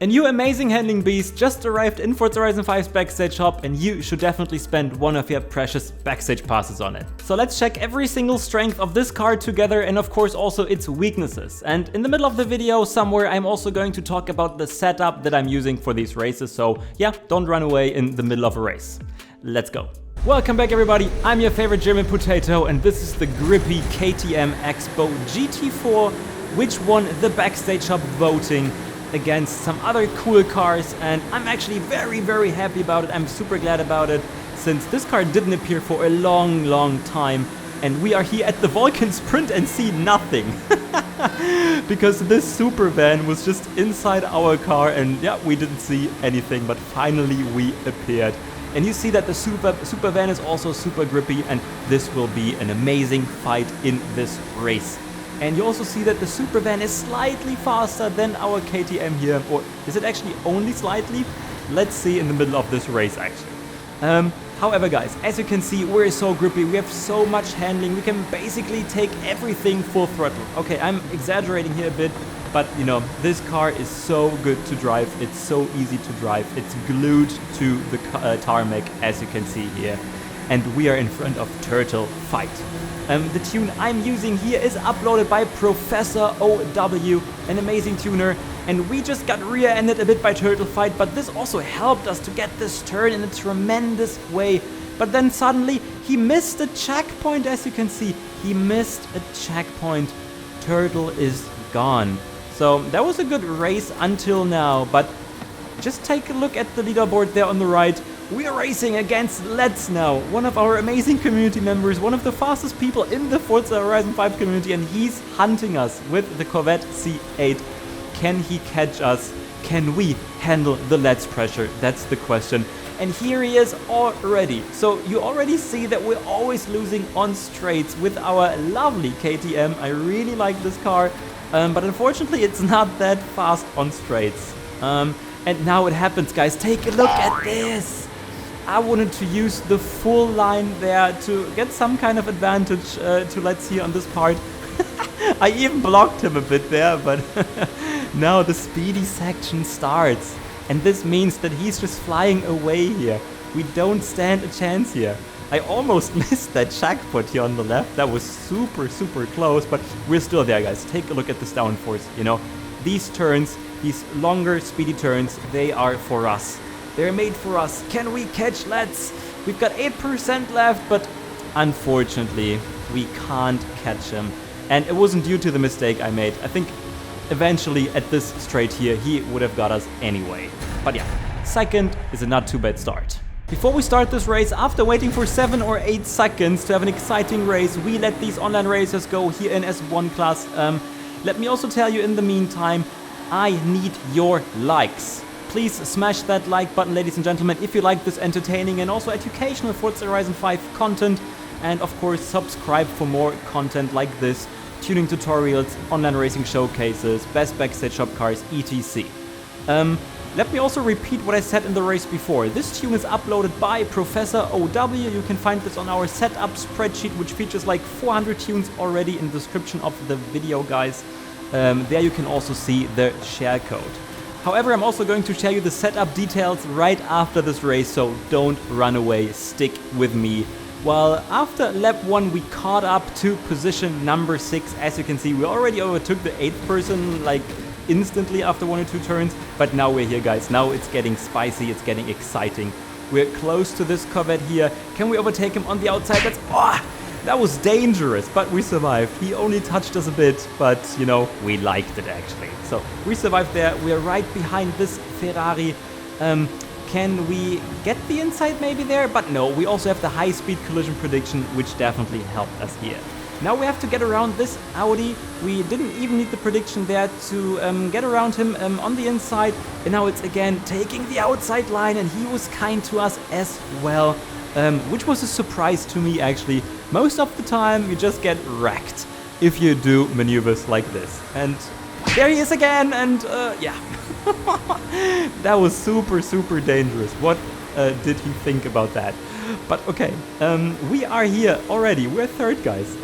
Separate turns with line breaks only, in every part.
A new amazing handling beast just arrived in Forza Horizon 5's Backstage shop, and you should definitely spend one of your precious Backstage passes on it. So let's check every single strength of this car together, and of course also its weaknesses. And in the middle of the video somewhere I'm also going to talk about the setup that I'm using for these races, so yeah, don't run away in the middle of a race. Let's go. Welcome back everybody, I'm your favorite German potato, and this is the grippy KTM Xbow GT4, which won the Backstage shop voting against some other cool cars, and I'm actually very happy about it. I'm super glad about it, since this car didn't appear for a long time, and we are here at the Vulcan Sprint and see nothing. Because this super van was just inside our car, and yeah, we didn't see anything, but finally we appeared. And you see that the super van is also super grippy, and this will be an amazing fight in this race. And you also see that the super van is slightly faster than our KTM here, or is it actually only slightly? Let's see in the middle of this race actually. However guys, as you can see, we're so grippy, we have so much handling, we can basically take everything full throttle. Okay, I'm exaggerating here a bit, but you know, this car is so good to drive, it's so easy to drive, it's glued to the tarmac as you can see here. And we are in front of Turtle Fight. The tune I'm using here is uploaded by Professor OW, an amazing tuner, and we just got rear-ended a bit by Turtle Fight, but this also helped us to get this turn in a tremendous way. But then suddenly he missed a checkpoint, as you can see. He missed a checkpoint. Turtle is gone. So that was a good race until now, but just take a look at the leaderboard there on the right. We are racing against Let's now, one of our amazing community members, one of the fastest people in the Forza Horizon 5 community, and he's hunting us with the Corvette C8. Can he catch us? Can we handle the Let's pressure? That's the question. And here he is already. So you already see that we're always losing on straights with our lovely KTM. I really like this car, but unfortunately it's not that fast on straights. And now it happens, guys. Take a look at this. I wanted to use the full line there to get some kind of advantage to Let's here on this part. I even blocked him a bit there, but now the speedy section starts. And this means that he's just flying away here. We don't stand a chance here. I almost missed that checkpoint here on the left. That was super close, but we're still there, guys. Take a look at this downforce, you know. These turns, these longer speedy turns, they are for us. They're made for us. Can we catch Let's? We've got 8% left, but unfortunately, we can't catch him. And it wasn't due to the mistake I made. I think eventually at this straight here, he would have got us anyway. But yeah, second is a not too bad start. Before we start this race, after waiting for 7 or 8 seconds to have an exciting race, we let these online racers go here in S1 class. Let me also tell you in the meantime, I need your likes. Please smash that like button, ladies and gentlemen, if you like this entertaining and also educational Forza Horizon 5 content. And of course, subscribe for more content like this, tuning tutorials, online racing showcases, best backstage shop cars, etc. Let me also repeat what I said in the race before. This tune is uploaded by Professor OW. You can find this on our setup spreadsheet, which features like 400 tunes already in the description of the video, guys. There you can also see the share code. However, I'm also going to share you the setup details right after this race, so don't run away, stick with me. Well, after lap 1 we caught up to position number 6. As you can see, we already overtook the 8th person like instantly after 1 or 2 turns, but now we're here, guys. Now it's getting spicy, it's getting exciting. We're close to this Corvette here. Can we overtake him on the outside? That was dangerous, but we survived. He only touched us a bit, but you know, we liked it actually. So we survived there. We are right behind this Ferrari. Can we get the inside maybe there? But no, we also have the high-speed collision prediction, which definitely helped us here. Now we have to get around this Audi. We didn't even need the prediction there to get around him on the inside. And now it's again taking the outside line, and he was kind to us as well, which was a surprise to me actually. Most of the time you just get wrecked if you do maneuvers like this. And there he is again, and yeah. That was super dangerous. What did he think about that? But okay, we are here already. We're third, guys.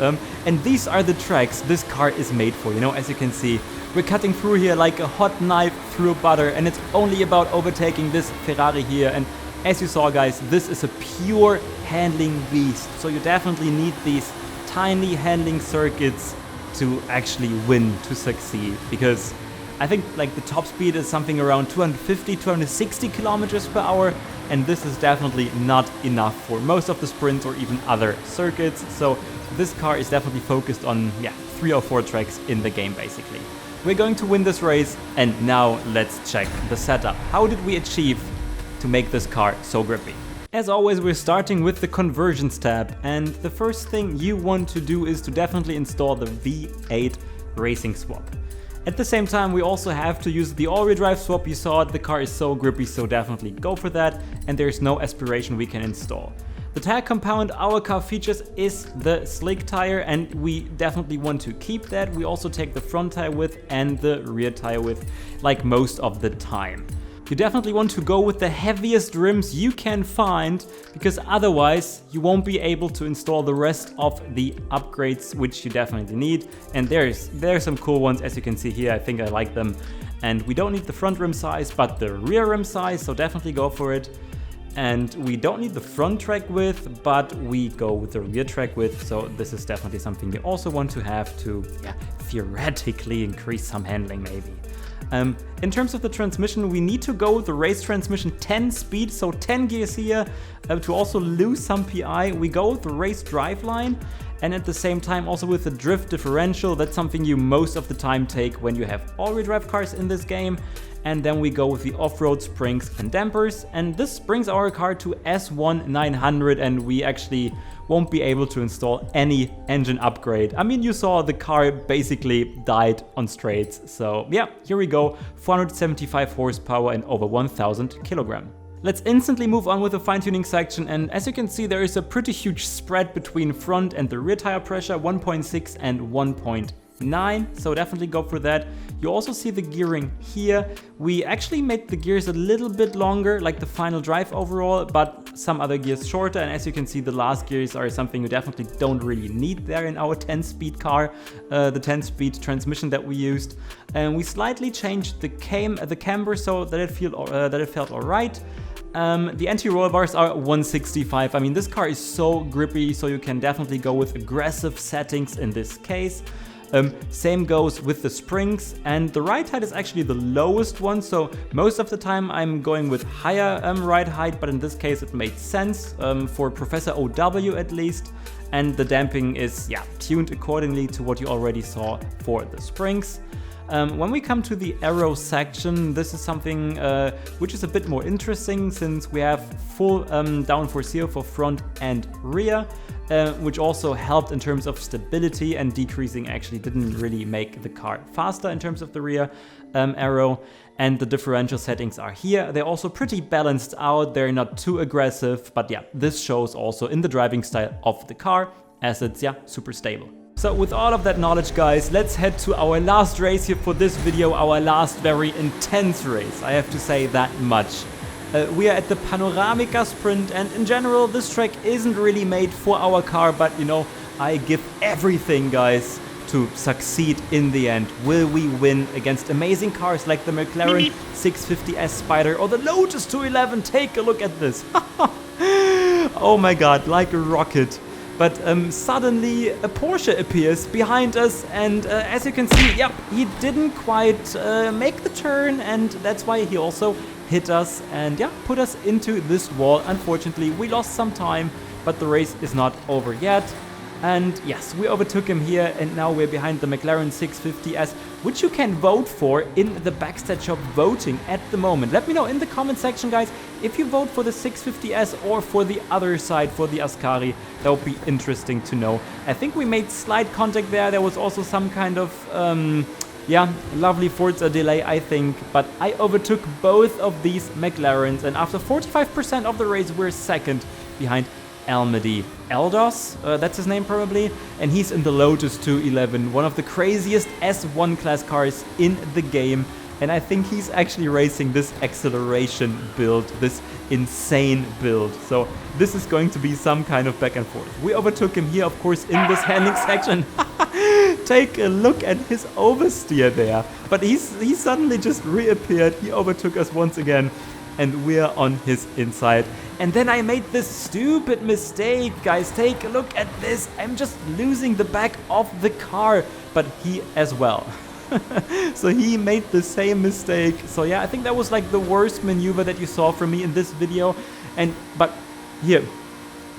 And these are the tracks this car is made for. You know, as you can see, we're cutting through here like a hot knife through butter, and it's only about overtaking this Ferrari here. And as you saw, guys, this is a pure handling beast. So you definitely need these tiny handling circuits to actually win, to succeed, because I think like the top speed is something around 250, 260 kilometers per hour, and this is definitely not enough for most of the sprints or even other circuits. So this car is definitely focused on 3 or 4 tracks in the game basically. We're going to win this race, and now let's check the setup. How did we achieve to make this car so grippy? As always, we're starting with the conversions tab, and the first thing you want to do is to definitely install the V8 racing swap. At the same time, we also have to use the all-wheel drive swap. You saw it, the car is so grippy, so definitely go for that, and there's no aspiration we can install. The tire compound our car features is the slick tire, and we definitely want to keep that. We also take the front tire width and the rear tire width, like most of the time. You definitely want to go with the heaviest rims you can find, because otherwise you won't be able to install the rest of the upgrades, which you definitely need. And there's some cool ones, as you can see here. I think I like them. And we don't need the front rim size, but the rear rim size, so definitely go for it. And we don't need the front track width, but we go with the rear track width. So this is definitely something you also want to have to theoretically increase some handling maybe. In terms of the transmission, we need to go with the race transmission 10 speed, so 10 gears here. To also lose some PI, we go with the race driveline, and at the same time also with the drift differential. That's something you most of the time take when you have all-wheel drive cars in this game. And then we go with the off-road springs and dampers, and this brings our car to S1 900, and we actually won't be able to install any engine upgrade. I mean, you saw the car basically died on straights. So yeah, here we go, 475 horsepower and over 1000 kilogram. Let's instantly move on with the fine-tuning section, and as you can see, there is a pretty huge spread between front and the rear tire pressure, 1.6 and 1.9, so definitely go for that. You also see the gearing here. We actually made the gears a little bit longer, like the final drive overall, but some other gears shorter, and as you can see, the last gears are something you definitely don't really need there in our 10-speed car, the 10-speed transmission that we used. And we slightly changed the camber so that it felt alright. The anti-roll bars are 165. I mean, this car is so grippy, so you can definitely go with aggressive settings in this case. Same goes with the springs, and the ride height is actually the lowest one, so most of the time I'm going with higher ride height, but in this case it made sense for Professor OW at least, and the damping is tuned accordingly to what you already saw for the springs. When we come to the aero section, this is something which is a bit more interesting, since we have full downforce here for front and rear, which also helped in terms of stability, and decreasing actually didn't really make the car faster in terms of the rear aero. And the differential settings are here. They're also pretty balanced out. They're not too aggressive, but yeah, this shows also in the driving style of the car, as it's super stable. So with all of that knowledge, guys, let's head to our last race here for this video, our last very intense race, I have to say that much. We are at the Panoramica Sprint, and in general this track isn't really made for our car, but you know, I give everything, guys, to succeed in the end. Will we win against amazing cars like the McLaren 650S Spider or the Lotus 211? Take a look at this. Oh my god, like a rocket. But suddenly a Porsche appears behind us, and as you can see, he didn't quite make the turn, and that's why he also hit us and put us into this wall. Unfortunately, we lost some time, but the race is not over yet. And yes, we overtook him here, and now we're behind the McLaren 650S, which you can vote for in the Backstage shop voting at the moment. Let me know in the comment section, guys, if you vote for the 650S or for the other side, for the Ascari. That would be interesting to know. I think we made slight contact there. There was also some kind of, lovely Forza delay, I think. But I overtook both of these McLarens, and after 45% of the race, we're second behind Almedy Eldos, that's his name probably, and he's in the Lotus 211, one of the craziest S1 class cars in the game. and I think he's actually racing this acceleration build, this insane build. So this is going to be some kind of back and forth. We overtook him here, of course, in this handling section. Take a look at his oversteer there. But he suddenly just reappeared. He overtook us once again, and we're on his inside. And then I made this stupid mistake, guys. Take a look at this. I'm just losing the back of the car, but he as well. So he made the same mistake. So yeah, I think that was like the worst maneuver that you saw from me in this video. But here,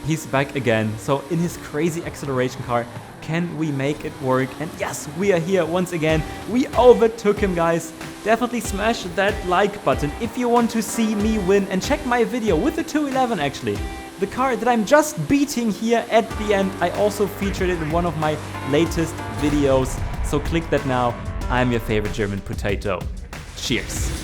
he's back again. So in his crazy acceleration car, can we make it work? And yes, we are here once again. We overtook him, guys. Definitely smash that like button if you want to see me win, and check my video with the 211 actually. The car that I'm just beating here at the end, I also featured it in one of my latest videos. So click that now. I'm your favorite German potato. Cheers.